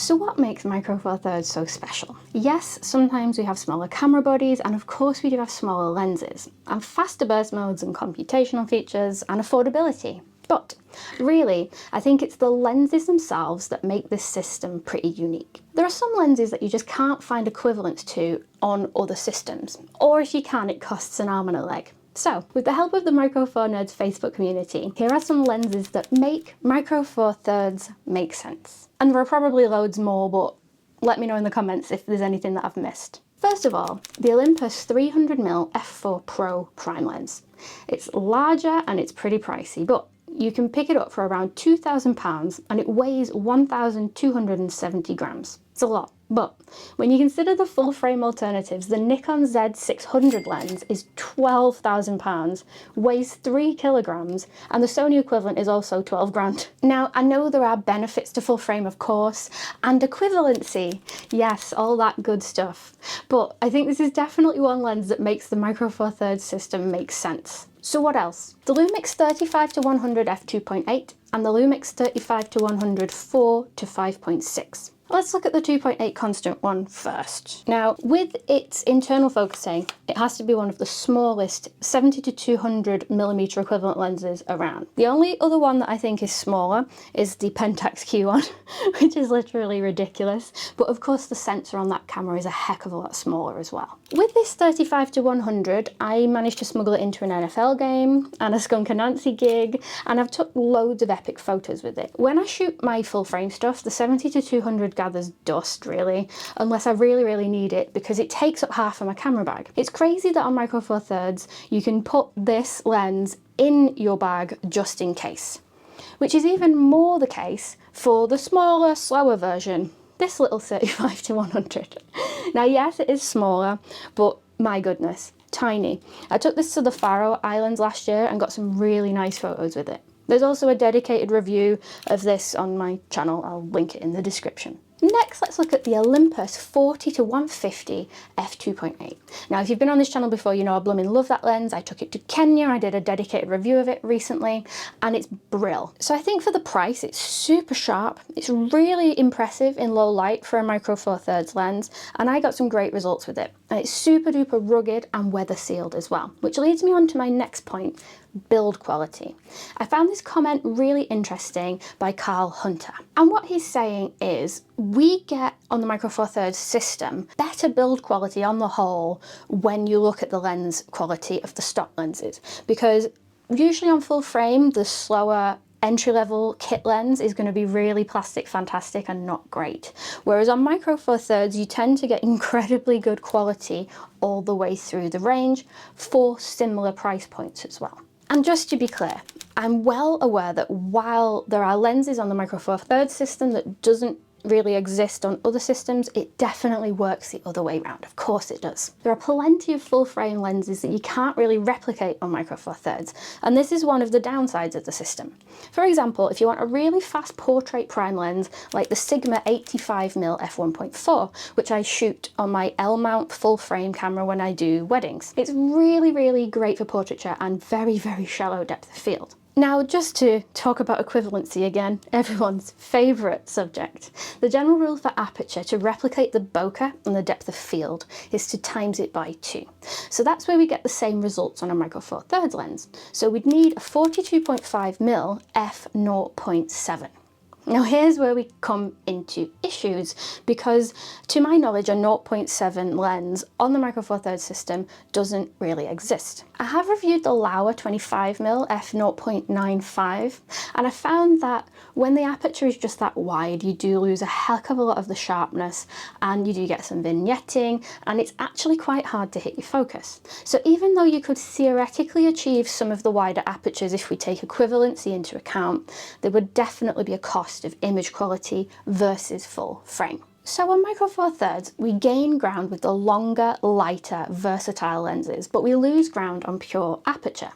So what makes Micro Four Thirds so special? Yes, sometimes we have smaller camera bodies, and of course we do have smaller lenses, and faster burst modes and computational features, and affordability. But really, I think it's the lenses themselves that make this system pretty unique. There are some lenses that you just can't find equivalents to on other systems, or if you can, it costs an arm and a leg. So, with the help of the Micro Four Nerds Facebook community, here are some lenses that make Micro Four Thirds make sense. And there are probably loads more, but let me know in the comments if there's anything that I've missed. First of all, the Olympus 300mm f4 Pro prime lens. It's larger and it's pretty pricey, but you can pick it up for around £2,000 and it weighs 1,270 grams. It's a lot, but when you consider the full frame alternatives, the Nikon Z600 lens is £12,000, weighs 3 kilograms, and the Sony equivalent is also 12 grand. Now, I know there are benefits to full frame, of course, and equivalency, yes, all that good stuff, but I think this is definitely one lens that makes the Micro Four Thirds system make sense. So what else? The Lumix 35-100 f2.8 and the Lumix 35-100 4-5.6. Let's look at the 2.8 constant one first. Now, with its internal focusing, it has to be one of the smallest 70-200mm equivalent lenses around. The only other one that I think is smaller is the Pentax Q1, which is literally ridiculous. But of course, the sensor on that camera is a heck of a lot smaller as well. With this 35-100, I managed to smuggle it into an NFL game and a Skunk Anansi gig, and I've took loads of epic photos with it. When I shoot my full frame stuff, the 70-200 gathers dust really, unless I really need it, because it takes up half of my camera bag. It's crazy that on Micro Four Thirds you can put this lens in your bag just in case, which is even more the case for the smaller, slower version, this little 35-100. Now yes, it is smaller, but my goodness, tiny. I took this to the Faroe Islands last year and got some really nice photos with it. There's also a dedicated review of this on my channel, I'll link it in the description. Next, let's look at the Olympus 40-150 f2.8. Now, if you've been on this channel before, you know I blooming love that lens. I took it to Kenya, I did a dedicated review of it recently, and it's brill. So I think for the price, it's super sharp. It's really impressive in low light for a Micro Four Thirds lens, and I got some great results with it. And it's super duper rugged and weather sealed as well, which leads me on to my next point, build quality. I found this comment really interesting by Carl Hunter. And what he's saying is, we get on the Micro Four Thirds system better build quality on the whole when you look at the lens quality of the stock lenses, because usually on full frame, the slower entry-level kit lens is going to be really plastic fantastic and not great. Whereas on Micro Four Thirds, you tend to get incredibly good quality all the way through the range for similar price points as well. And just to be clear, I'm well aware that while there are lenses on the Micro Four Thirds system that doesn't really exist on other systems, it definitely works the other way around. Of course it does. There are plenty of full frame lenses that you can't really replicate on Micro Four Thirds, and this is one of the downsides of the system. For example, if you want a really fast portrait prime lens like the Sigma 85mm f1.4, which I shoot on my L-mount full frame camera when I do weddings, it's really great for portraiture and very shallow depth of field. Now, just to talk about equivalency again, everyone's favourite subject. The general rule for aperture to replicate the bokeh and the depth of field is to times it by 2. So that's where we get the same results on a Micro Four Thirds lens. So we'd need a 42.5mm f0.7. Now here's where we come into issues, because to my knowledge a 0.7 lens on the Micro Four Thirds system doesn't really exist. I have reviewed the Laowa 25mm f0.95 and I found that when the aperture is just that wide you do lose a heck of a lot of the sharpness and you do get some vignetting, and it's actually quite hard to hit your focus. So even though you could theoretically achieve some of the wider apertures if we take equivalency into account, there would definitely be a cost of image quality versus full frame. So on Micro Four Thirds, we gain ground with the longer, lighter, versatile lenses, but we lose ground on pure aperture.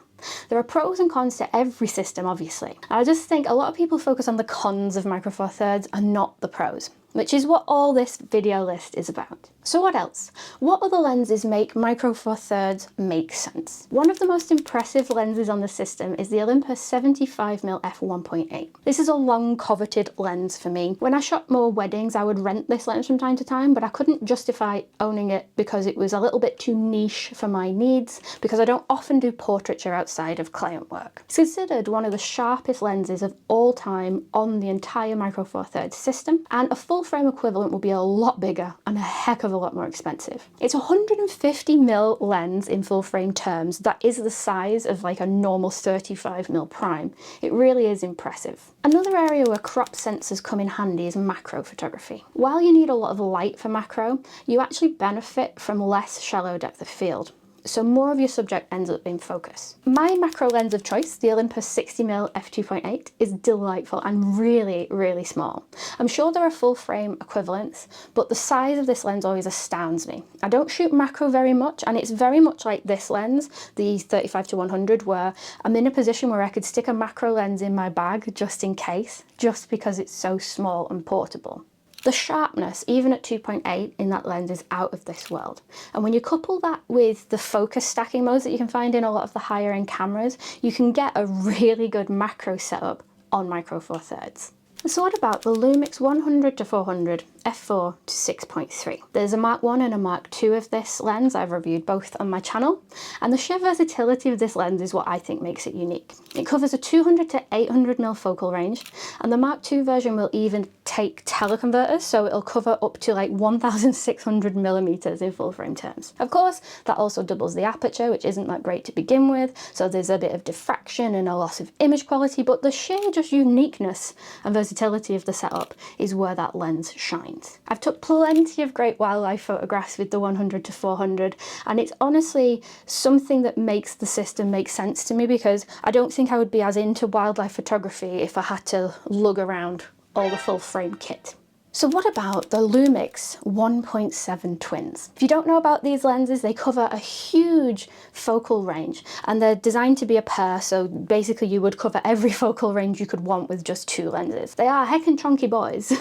There are pros and cons to every system, obviously. I just think a lot of people focus on the cons of Micro Four Thirds and not the pros. which is what all this video list is about. So what else? What other lenses make Micro Four Thirds make sense? One of the most impressive lenses on the system is the Olympus 75mm f1.8. This is a long coveted lens for me. When I shot more weddings, I would rent this lens from time to time, but I couldn't justify owning it because it was a little bit too niche for my needs, because I don't often do portraiture outside of client work. It's considered one of the sharpest lenses of all time on the entire Micro Four Thirds system, and a full frame equivalent will be a lot bigger and a heck of a lot more expensive. It's a 150mm lens in full frame terms. That is the size of like a normal 35mm prime. It really is impressive. Another area where crop sensors come in handy is macro photography. While you need a lot of light for macro, you actually benefit from less shallow depth of field, so more of your subject ends up in focus. My macro lens of choice, the Olympus 60mm f2.8, is delightful and really, really small. I'm sure there are full frame equivalents, but the size of this lens always astounds me. I don't shoot macro very much, and it's very much like this lens, the 35-100, where I'm in a position where I could stick a macro lens in my bag just in case, just because it's so small and portable. The sharpness, even at 2.8 in that lens, is out of this world. And when you couple that with the focus stacking modes that you can find in a lot of the higher end cameras, you can get a really good macro setup on Micro Four Thirds. So what about the Lumix 100-400 f4 to 6.3? There's a Mark 1 and a Mark 2 of this lens. I've reviewed both on my channel, and the sheer versatility of this lens is what I think makes it unique. It covers a 200 to 800mm focal range, and the Mark 2 version will even take teleconverters, so it'll cover up to like 1600mm in full frame terms. Of course, that also doubles the aperture, which isn't that great to begin with, so there's a bit of diffraction and a loss of image quality, but the sheer just uniqueness and versatility of the setup is where that lens shines. I've took plenty of great wildlife photographs with the 100-400, and it's honestly something that makes the system make sense to me, because I don't think I would be as into wildlife photography if I had to lug around all the full frame kit. So what about the Lumix 1.7 twins? If you don't know about these lenses, they cover a huge focal range, and they're designed to be a pair, so basically you would cover every focal range you could want with just two lenses. They are heckin' chonky boys,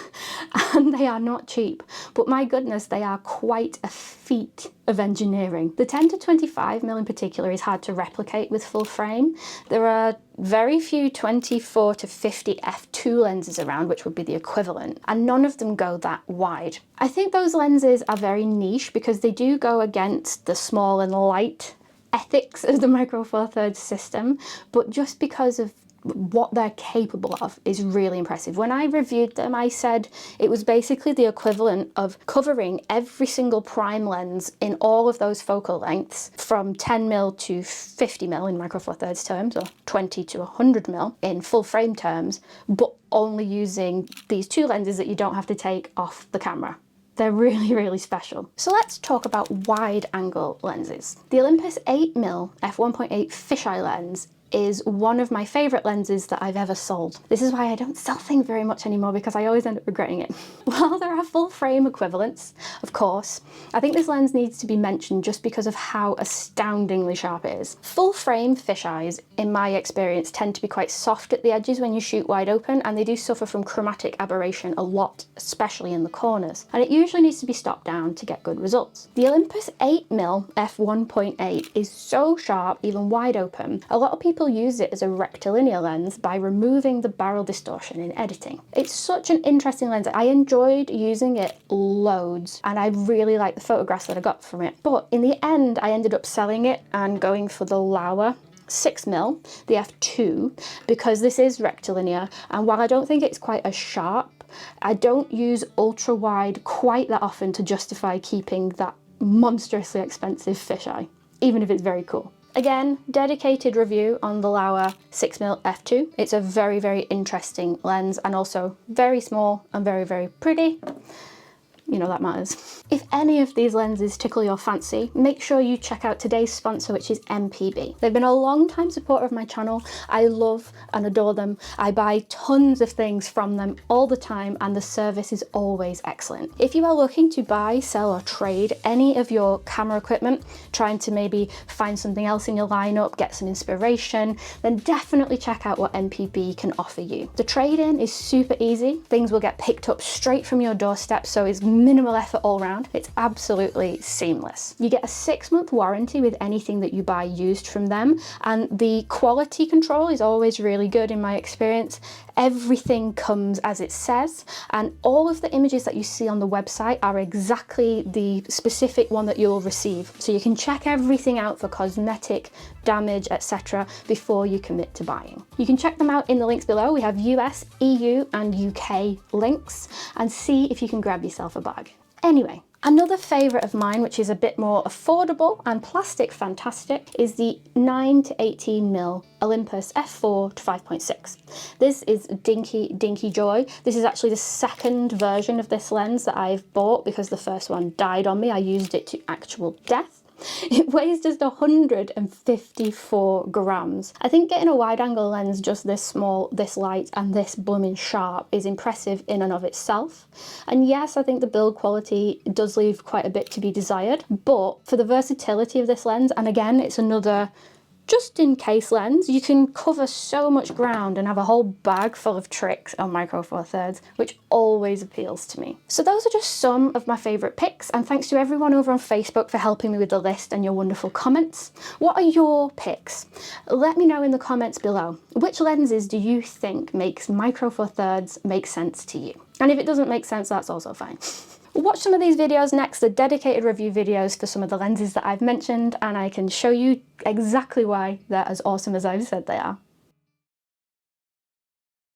and they are not cheap, but my goodness, they are quite a feat of engineering. The 10-25mm in particular is hard to replicate with full frame. There are very few 24-50 f2 lenses around, which would be the equivalent, and none of them go that wide. I think those lenses are very niche because they do go against the small and light ethics of the Micro Four Thirds system, but just because of what they're capable of is really impressive. When I reviewed them, I said it was basically the equivalent of covering every single prime lens in all of those focal lengths, from 10mm to 50mm in Micro Four Thirds terms, or 20 to 100mm in full frame terms, but only using these two lenses that you don't have to take off the camera. They're really, really special. So let's talk about wide angle lenses. The Olympus 8mm f1.8 fisheye lens is one of my favourite lenses that I've ever sold. This is why I don't sell things very much anymore, because I always end up regretting it. While there are full frame equivalents, of course, I think this lens needs to be mentioned just because of how astoundingly sharp it is. Full frame fisheyes, in my experience, tend to be quite soft at the edges when you shoot wide open, and they do suffer from chromatic aberration a lot, especially in the corners, and it usually needs to be stopped down to get good results. The Olympus 8mm f1.8 is so sharp, even wide open. A lot of people use it as a rectilinear lens by removing the barrel distortion in editing. It's such an interesting lens. I enjoyed using it loads, and I really liked the photographs that I got from it. But in the end, I ended up selling it and going for the Laowa 6mm, the f2, because this is rectilinear, and while I don't think it's quite as sharp, I don't use ultra wide quite that often to justify keeping that monstrously expensive fisheye, even if it's very cool. Again, dedicated review on the Laowa 6mm f2. It's a very, very interesting lens, and also very small and very, very pretty. you know, that matters. If any of these lenses tickle your fancy, make sure you check out today's sponsor, which is MPB. They've been a long time supporter of my channel. I love and adore them. I buy tons of things from them all the time, and the service is always excellent. If you are looking to buy, sell or trade any of your camera equipment, trying to maybe find something else in your lineup, get some inspiration, then definitely check out what MPB can offer you. The trade-in is super easy. Things will get picked up straight from your doorstep, so it's minimal effort all round. It's absolutely seamless. You get a 6-month warranty with anything that you buy used from them, and the quality control is always really good in my experience. Everything comes as it says, and all of the images that you see on the website are exactly the specific one that you'll receive. So you can check everything out for cosmetic damage, etc. before you commit to buying. You can check them out in the links below. We have US, EU and UK links, and see if you can grab yourself a bag. Anyway, another favourite of mine, which is a bit more affordable and plastic fantastic, is the 9 to 18mm Olympus f4 to 5.6. This is dinky joy. This is actually the second version of this lens that I've bought because the first one died on me. I used it to actual death. It weighs just 154 grams. I think getting a wide angle lens just this small, this light and this blooming sharp is impressive in and of itself. And yes, I think the build quality does leave quite a bit to be desired, but for the versatility of this lens, and again, it's another just in case lens, you can cover so much ground and have a whole bag full of tricks on Micro Four Thirds, which always appeals to me. So those are just some of my favourite picks, and thanks to everyone over on Facebook for helping me with the list and your wonderful comments. What are your picks? Let me know in the comments below. Which lenses do you think makes Micro Four Thirds make sense to you? And if it doesn't make sense, that's also fine. Watch some of these videos next, the dedicated review videos for some of the lenses that I've mentioned, and I can show you exactly why they're as awesome as I've said they are.